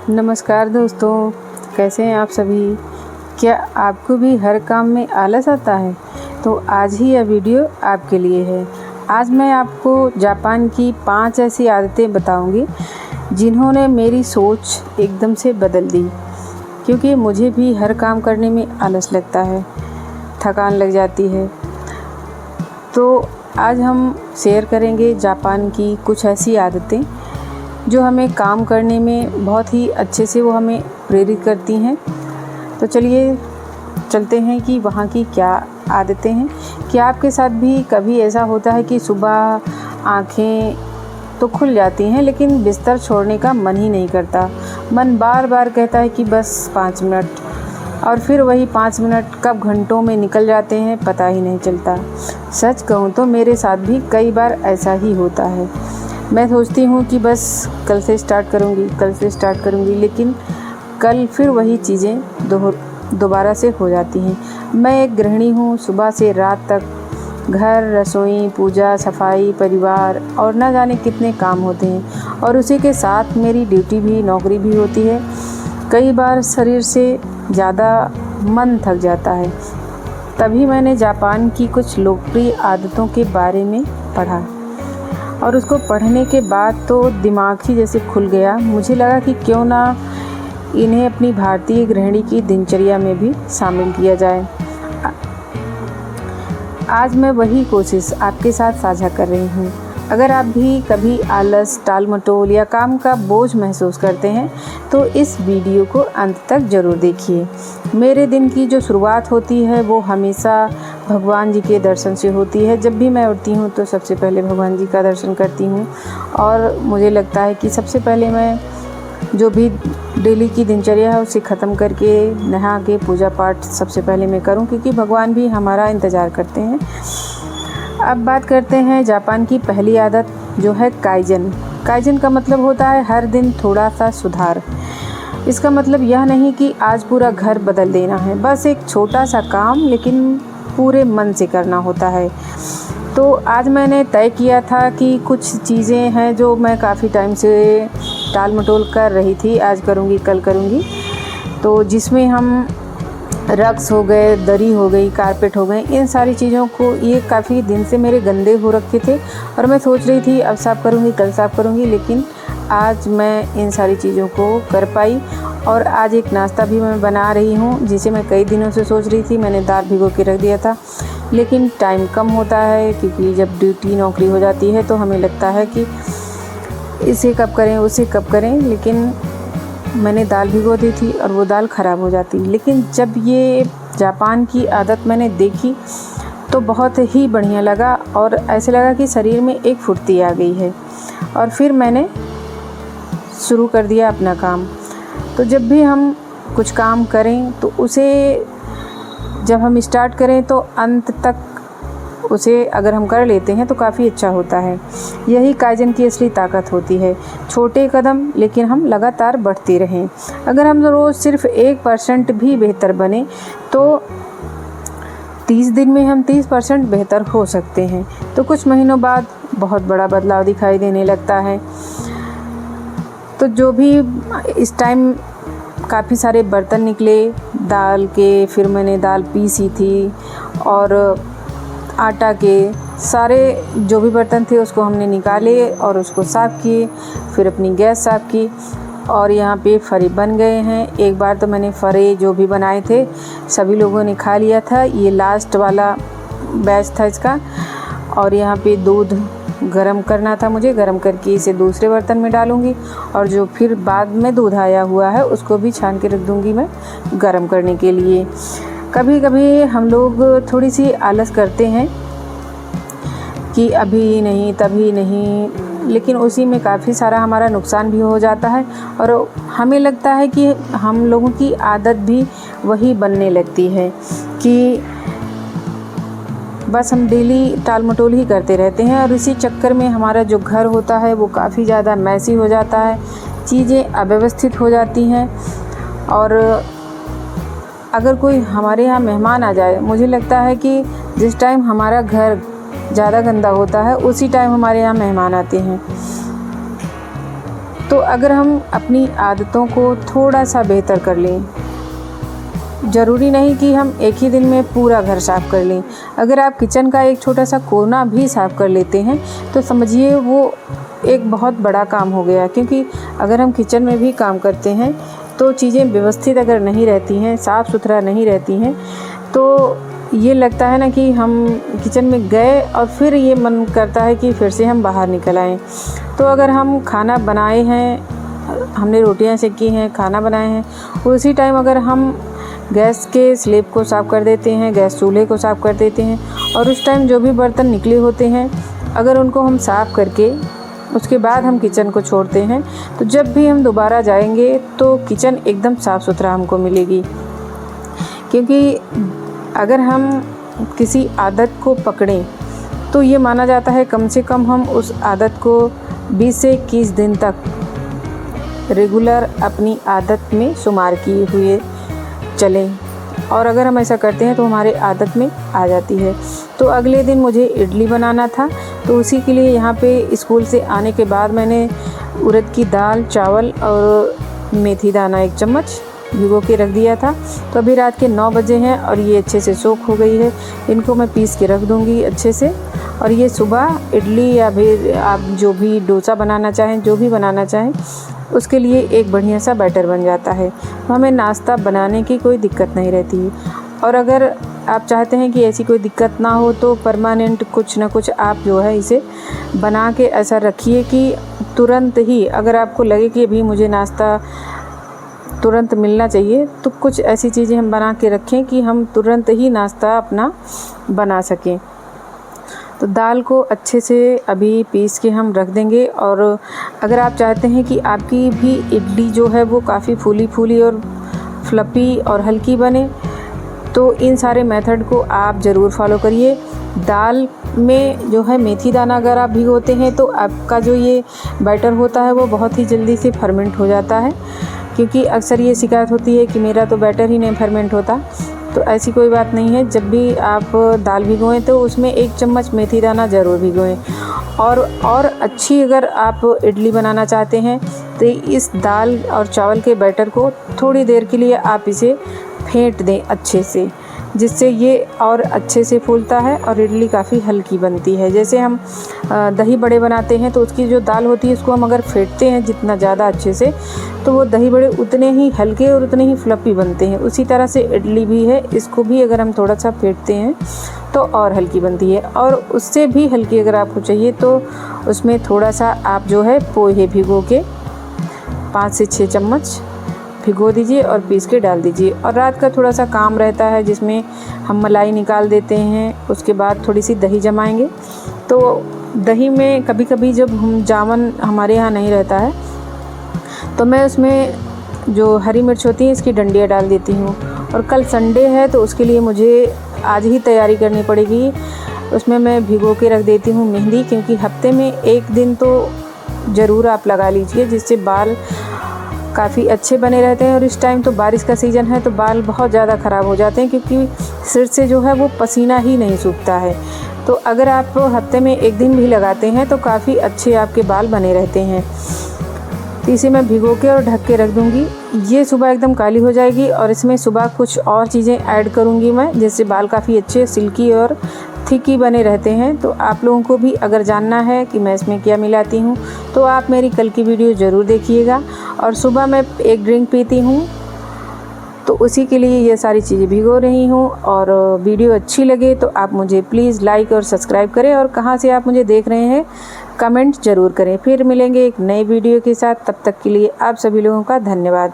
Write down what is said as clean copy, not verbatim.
नमस्कार दोस्तों, कैसे हैं आप सभी। क्या आपको भी हर काम में आलस आता है? तो आज ही यह वीडियो आपके लिए है। आज मैं आपको जापान की 5 ऐसी आदतें बताऊंगी जिन्होंने मेरी सोच एकदम से बदल दी। क्योंकि मुझे भी हर काम करने में आलस लगता है, थकान लग जाती है। तो आज हम शेयर करेंगे जापान की कुछ ऐसी आदतें जो हमें काम करने में बहुत ही अच्छे से वो हमें प्रेरित करती हैं। तो चलिए चलते हैं कि वहाँ की क्या आदतें हैं। क्या आपके साथ भी कभी ऐसा होता है कि सुबह आँखें तो खुल जाती हैं लेकिन बिस्तर छोड़ने का मन ही नहीं करता। मन बार बार कहता है कि बस 5 मिनट, और फिर वही 5 मिनट कब घंटों में निकल जाते हैं पता ही नहीं चलता। सच कहूँ तो मेरे साथ भी कई बार ऐसा ही होता है। मैं सोचती हूँ कि बस कल से स्टार्ट करूँगी, लेकिन कल फिर वही चीज़ें दोबारा से हो जाती हैं। मैं एक गृहिणी हूँ, सुबह से रात तक घर, रसोई, पूजा, सफाई, परिवार और न जाने कितने काम होते हैं, और उसी के साथ मेरी ड्यूटी भी, नौकरी भी होती है। कई बार शरीर से ज़्यादा मन थक जाता है। तभी मैंने जापान की कुछ लोकप्रिय आदतों के बारे में पढ़ा, और उसको पढ़ने के बाद तो दिमाग ही जैसे खुल गया। मुझे लगा कि क्यों ना इन्हें अपनी भारतीय गृहिणी की दिनचर्या में भी शामिल किया जाए। आज मैं वही कोशिश आपके साथ साझा कर रही हूँ। अगर आप भी कभी आलस, टाल-मटोल या काम का बोझ महसूस करते हैं तो इस वीडियो को अंत तक ज़रूर देखिए। मेरे दिन की जो शुरुआत होती है वो हमेशा भगवान जी के दर्शन से होती है। जब भी मैं उठती हूँ तो सबसे पहले भगवान जी का दर्शन करती हूँ, और मुझे लगता है कि सबसे पहले मैं जो भी डेली की दिनचर्या है उसे ख़त्म करके नहा के पूजा पाठ सबसे पहले मैं करूँ, क्योंकि भगवान भी हमारा इंतज़ार करते हैं। अब बात करते हैं जापान की पहली आदत जो है काइजन। काइजन का मतलब होता है हर दिन थोड़ा सा सुधार। इसका मतलब यह नहीं कि आज पूरा घर बदल देना है, बस एक छोटा सा काम लेकिन पूरे मन से करना होता है। तो आज मैंने तय किया था कि कुछ चीज़ें हैं जो मैं काफ़ी टाइम से टाल मटोल कर रही थी, आज करूँगी, कल करूँगी। तो जिसमें हम रग्स हो गए, दरी हो गई, कारपेट हो गए, इन सारी चीज़ों को, ये काफ़ी दिन से मेरे गंदे हो रखे थे और मैं सोच रही थी अब साफ़ करूँगी, कल साफ़ करूँगी, लेकिन आज मैं इन सारी चीज़ों को कर पाई। और आज एक नाश्ता भी मैं बना रही हूँ जिसे मैं कई दिनों से सोच रही थी। मैंने दाल भिगो के रख दिया था, लेकिन टाइम कम होता है क्योंकि जब ड्यूटी, नौकरी हो जाती है तो हमें लगता है कि इसे कब करें, उसे कब करें, लेकिन मैंने दाल भिगो दी थी और वो दाल ख़राब हो जाती। लेकिन जब ये जापान की आदत मैंने देखी तो बहुत ही बढ़िया लगा, और ऐसे लगा कि शरीर में एक फुर्ती आ गई है। और फिर मैंने शुरू कर दिया अपना काम। तो जब भी हम कुछ काम करें तो उसे, जब हम स्टार्ट करें तो अंत तक उसे अगर हम कर लेते हैं तो काफ़ी अच्छा होता है। यही काइजन की असली ताकत होती है। छोटे कदम, लेकिन हम लगातार बढ़ते रहें। अगर हम रोज़ सिर्फ 1% भी बेहतर बने तो 30 दिन में हम 30% बेहतर हो सकते हैं। तो कुछ महीनों बाद बहुत बड़ा बदलाव दिखाई देने लगता है। तो जो भी इस टाइम काफ़ी सारे बर्तन निकले दाल के, फिर मैंने दाल पीसी थी, और आटा के सारे जो भी बर्तन थे उसको हमने निकाले और उसको साफ़ किए। फिर अपनी गैस साफ़ की, और यहाँ पे फरे बन गए हैं। एक बार तो मैंने फरे जो भी बनाए थे सभी लोगों ने खा लिया था। ये लास्ट वाला बैच था इसका। और यहाँ पे दूध गरम करना था मुझे, गरम करके इसे दूसरे बर्तन में डालूँगी, और जो फिर बाद में दूध आया हुआ है उसको भी छान के रख दूँगी मैं गरम करने के लिए। कभी कभी हम लोग थोड़ी सी आलस करते हैं कि अभी नहीं, तभी नहीं, लेकिन उसी में काफ़ी सारा हमारा नुकसान भी हो जाता है, और हमें लगता है कि हम लोगों की आदत भी वही बनने लगती है कि बस हम डेली टाल मटोल ही करते रहते हैं, और इसी चक्कर में हमारा जो घर होता है वो काफ़ी ज़्यादा मैसी हो जाता है, चीज़ें अव्यवस्थित हो जाती हैं। और अगर कोई हमारे यहाँ मेहमान आ जाए, मुझे लगता है कि जिस टाइम हमारा घर ज़्यादा गंदा होता है उसी टाइम हमारे यहाँ मेहमान आते हैं। तो अगर हम अपनी आदतों को थोड़ा सा बेहतर कर लें, ज़रूरी नहीं कि हम एक ही दिन में पूरा घर साफ़ कर लें। अगर आप किचन का एक छोटा सा कोना भी साफ़ कर लेते हैं तो समझिए वो एक बहुत बड़ा काम हो गया। क्योंकि अगर हम किचन में भी काम करते हैं तो चीज़ें व्यवस्थित अगर नहीं रहती हैं, साफ़ सुथरा नहीं रहती हैं, तो ये लगता है ना कि हम किचन में गए और फिर ये मन करता है कि फिर से हम बाहर निकल आएँ। तो अगर हम खाना बनाए हैं, हमने रोटियां सेकी हैं, खाना बनाए हैं, उसी टाइम अगर हम गैस के स्लैब को साफ़ कर देते हैं, गैस चूल्हे को साफ़ कर देते हैं और उस टाइम जो भी बर्तन निकले होते हैं अगर उनको हम साफ़ करके उसके बाद हम किचन को छोड़ते हैं तो जब भी हम दोबारा जाएंगे तो किचन एकदम साफ़ सुथरा हमको मिलेगी। क्योंकि अगर हम किसी आदत को पकड़ें तो ये माना जाता है कम से कम हम उस आदत को 20 से 21 दिन तक रेगुलर अपनी आदत में शुमार किए हुए चलें, और अगर हम ऐसा करते हैं तो हमारे आदत में आ जाती है। तो अगले दिन मुझे इडली बनाना था, तो उसी के लिए यहाँ पे स्कूल से आने के बाद मैंने उड़द की दाल, चावल और मेथी दाना 1 चम्मच भिगो के रख दिया था। तो अभी रात के 9 बजे हैं और ये अच्छे से सोख हो गई है। इनको मैं पीस के रख दूँगी अच्छे से, और ये सुबह इडली या फिर आप जो भी डोसा बनाना चाहें, जो भी बनाना चाहें, उसके लिए एक बढ़िया सा बैटर बन जाता है। तो हमें नाश्ता बनाने की कोई दिक्कत नहीं रहती है। और अगर आप चाहते हैं कि ऐसी कोई दिक्कत ना हो तो परमानेंट कुछ ना कुछ आप जो है इसे बना के ऐसा रखिए कि तुरंत ही अगर आपको लगे कि अभी मुझे नाश्ता तुरंत मिलना चाहिए तो कुछ ऐसी चीज़ें हम बना के रखें कि हम तुरंत ही नाश्ता अपना बना सकें। तो दाल को अच्छे से अभी पीस के हम रख देंगे। और अगर आप चाहते हैं कि आपकी भी इडली जो है वो काफ़ी फूली फूली और फ्लफ़ी और हल्की बने तो इन सारे मेथड को आप ज़रूर फॉलो करिए। दाल में जो है मेथी दाना अगर आप भिगोते हैं तो आपका जो ये बैटर होता है वो बहुत ही जल्दी से फर्मेंट हो जाता है। क्योंकि अक्सर ये शिकायत होती है कि मेरा तो बैटर ही नहीं फर्मेंट होता, तो ऐसी कोई बात नहीं है। जब भी आप दाल भिगोएं तो उसमें 1 चम्मच मेथी दाना ज़रूर भिगोएं। और अच्छी अगर आप इडली बनाना चाहते हैं तो इस दाल और चावल के बैटर को थोड़ी देर के लिए आप इसे फेंट दें अच्छे से, जिससे ये और अच्छे से फूलता है और इडली काफ़ी हल्की बनती है। जैसे हम दही बड़े बनाते हैं तो उसकी जो दाल होती है उसको हम अगर फेंटते हैं जितना ज़्यादा अच्छे से तो वो दही बड़े उतने ही हल्के और उतने ही फ्लफ़ी बनते हैं। उसी तरह से इडली भी है, इसको भी अगर हम थोड़ा सा फेंटते हैं तो और हल्की बनती है। और उससे भी हल्की अगर आपको चाहिए तो उसमें थोड़ा सा आप जो है पोहे भिगो के 5 से 6 चम्मच भिगो दीजिए और पीस के डाल दीजिए। और रात का थोड़ा सा काम रहता है जिसमें हम मलाई निकाल देते हैं, उसके बाद थोड़ी सी दही जमाएंगे। तो दही में कभी कभी जब हम जामन हमारे यहाँ नहीं रहता है तो मैं उसमें जो हरी मिर्च होती है इसकी डंडियाँ डाल देती हूँ। और कल संडे है तो उसके लिए मुझे आज ही तैयारी करनी पड़ेगी। उसमें मैं भिगो के रख देती हूँ मेहंदी, क्योंकि हफ्ते में 1 दिन तो ज़रूर आप लगा लीजिए, जिससे बाल काफ़ी अच्छे बने रहते हैं। और इस टाइम तो बारिश का सीज़न है तो बाल बहुत ज़्यादा ख़राब हो जाते हैं, क्योंकि सिर से जो है वो पसीना ही नहीं सूखता है। तो अगर आप हफ्ते में 1 दिन भी लगाते हैं तो काफ़ी अच्छे आपके बाल बने रहते हैं। तो इसे मैं भिगो के और ढक के रख दूँगी। ये सुबह एकदम काली हो जाएगी और इसमें सुबह कुछ और चीज़ें ऐड करूँगी मैं, जिससे बाल काफ़ी अच्छे सिल्की और थिकी बने रहते हैं। तो आप लोगों को भी अगर जानना है कि मैं इसमें क्या मिलाती हूँ तो आप मेरी कल की वीडियो ज़रूर देखिएगा। और सुबह मैं एक ड्रिंक पीती हूँ तो उसी के लिए ये सारी चीज़ें भिगो रही हूँ। और वीडियो अच्छी लगे तो आप मुझे प्लीज़ लाइक और सब्सक्राइब करें, और कहाँ से आप मुझे देख रहे हैं कमेंट ज़रूर करें। फिर मिलेंगे एक नई वीडियो के साथ, तब तक के लिए आप सभी लोगों का धन्यवाद।